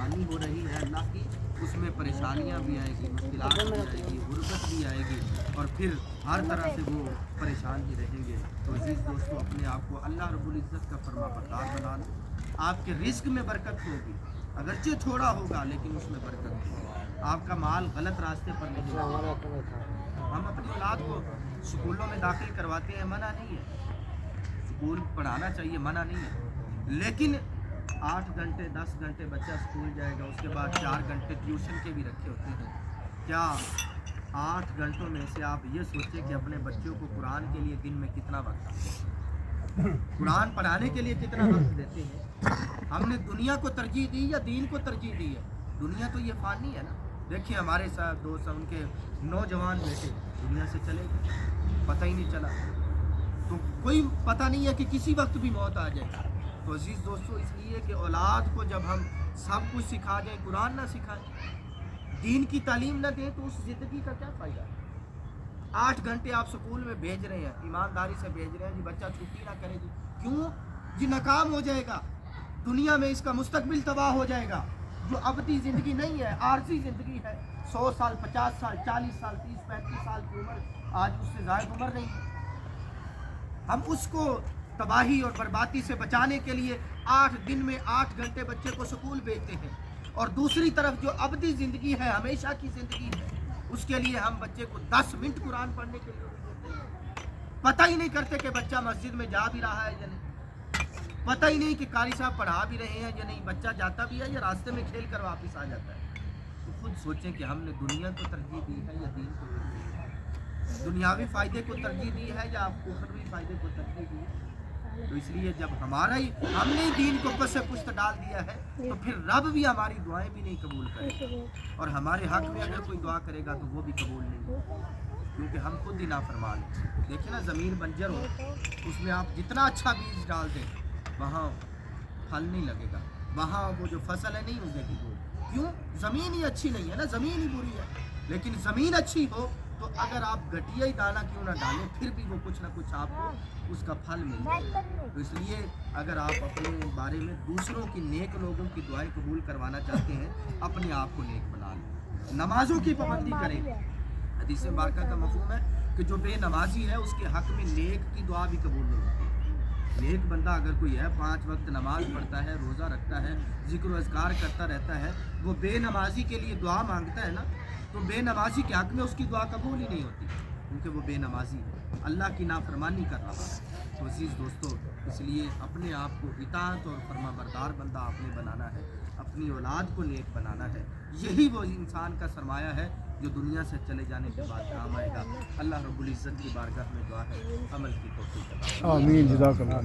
नाफरमानी हो रही है अल्लाह की, उसमें परेशानियां भी आएगी, मुश्किलात भी आएगी, गुर्बत भी आएगी, और फिर हर तरह से वो परेशान ही रहेंगे। तो अजीज़ दोस्तों, अपने आप को अल्लाह रब्बुल इज़्ज़त का फरमाबरदार बना लो। आपके रिस्क में बरकत होगी, अगरचे थोड़ा होगा लेकिन उसमें बरकत होगी। आपका माल गलत रास्ते पर नहीं होगा। हम अपनी औलाद को स्कूलों में दाखिल करवाते हैं, मना नहीं है, स्कूल पढ़ाना चाहिए, मना नहीं है, लेकिन 8 घंटे 10 घंटे बच्चा स्कूल जाएगा, उसके बाद 4 घंटे ट्यूशन के भी रखे होते हैं। क्या 8 घंटों में से आप ये सोचें कि अपने बच्चों को कुरान के लिए दिन में कितना वक्त, कुरान पढ़ाने के लिए कितना वक्त देते हैं? हमने दुनिया को तरजीह दी या दीन को तरजीह दी है? दुनिया तो ये फानी है ना। देखिए हमारे साथ दोस्त, उनके नौजवान बेटे दुनिया से चले गए, पता ही नहीं चला, तो कोई पता नहीं है कि किसी वक्त भी मौत आ जाए। तो अजीज़ दोस्तों, इसलिए कि औलाद को जब हम सब कुछ सिखा दें, कुरान ना सिखाएं, दीन की तालीम ना दें, तो उस ज़िंदगी का क्या फ़ायदा? 8 घंटे आप स्कूल में भेज रहे हैं, ईमानदारी से भेज रहे हैं जी, बच्चा छुट्टी ना करे जी, क्यों जी? नाकाम हो जाएगा, दुनिया में इसका मुस्तकबिल तबाह हो जाएगा। जो अबदी ज़िंदगी नहीं है, आरजी ज़िंदगी है, 100 साल 50 साल 40 साल 30-35 साल की उम्र, आज उससे ज़ायद उम्र नहीं है। हम उसको तबाही और बर्बादी से बचाने के लिए 8 दिन में 8 घंटे बच्चे को स्कूल भेजते हैं, और दूसरी तरफ जो अबदी ज़िंदगी है, हमेशा की ज़िंदगी है, उसके लिए हम बच्चे को 10 मिनट कुरान पढ़ने के लिए देते हैं। पता ही नहीं करते कि बच्चा मस्जिद में जा भी रहा है या नहीं, पता ही नहीं कि कारी साहब पढ़ा भी रहे हैं या नहीं, बच्चा जाता भी है या रास्ते में खेल कर वापस आ जाता है। तो खुद सोचें कि हमने दुनिया को तरजीह दी है या दीन को तरजीह दी है, दुनियावी फ़ायदे को तरजीह दी है या उखरवी फ़ायदे को तरजीह दी है। तो इसलिए जब हमने ही दीन को पस पुश्त डाल दिया है, तो फिर रब भी हमारी दुआएं भी नहीं कबूल करेगा, और हमारे हक में अगर कोई दुआ करेगा तो वो भी कबूल नहीं होगा, क्योंकि हम खुद ही नाफरमान हैं। देखिए ना, ज़मीन बंजर हो, उसमें आप जितना अच्छा बीज डाल दें, वहाँ फल नहीं लगेगा, वहाँ वो जो फसल है नहीं उगेगी। वो क्यों? ज़मीन ही अच्छी नहीं है ना, ज़मीन ही बुरी है। लेकिन ज़मीन अच्छी हो तो अगर आप घटिया ही दाना क्यों ना डालें, फिर भी वो कुछ ना कुछ आपको उसका फल मिल जाएगा। तो इसलिए अगर आप अपने बारे में दूसरों की, नेक लोगों की दुआएं कबूल करवाना चाहते हैं, अपने आप को नेक बना लें, नमाजों की पाबंदी करें। हदीस मुबारका का मफ़हूम है कि जो बेनमाजी है उसके हक में नेक की दुआ भी कबूल नहीं होती। नेक बंदा अगर कोई है, 5 वक्त नमाज पढ़ता है, रोज़ा रखता है, ज़िक्र व अज़कार करता रहता है, वो बेनमाजी के लिए दुआ मांगता है ना, तो बेनमाजी के हक में उसकी दुआ कबूल ही नहीं होती, क्योंकि वो बेनमाजी है, अल्लाह की नाफरमानी कर रहा है। तो अज़ीज़ दोस्तों, इसलिए अपने आप को इताअत और फरमाबरदार बंदा आपने बनाना है, अपनी औलाद को नेक बनाना है। यही वो इंसान का सरमाया है जो दुनिया से चले जाने के बाद काम आएगा। अल्लाह रब्बुल इज़्ज़त की बारगाह में दुआ है, अमल की तौफीक अता फरमाए। आमीन। जज़ाकल्लाह।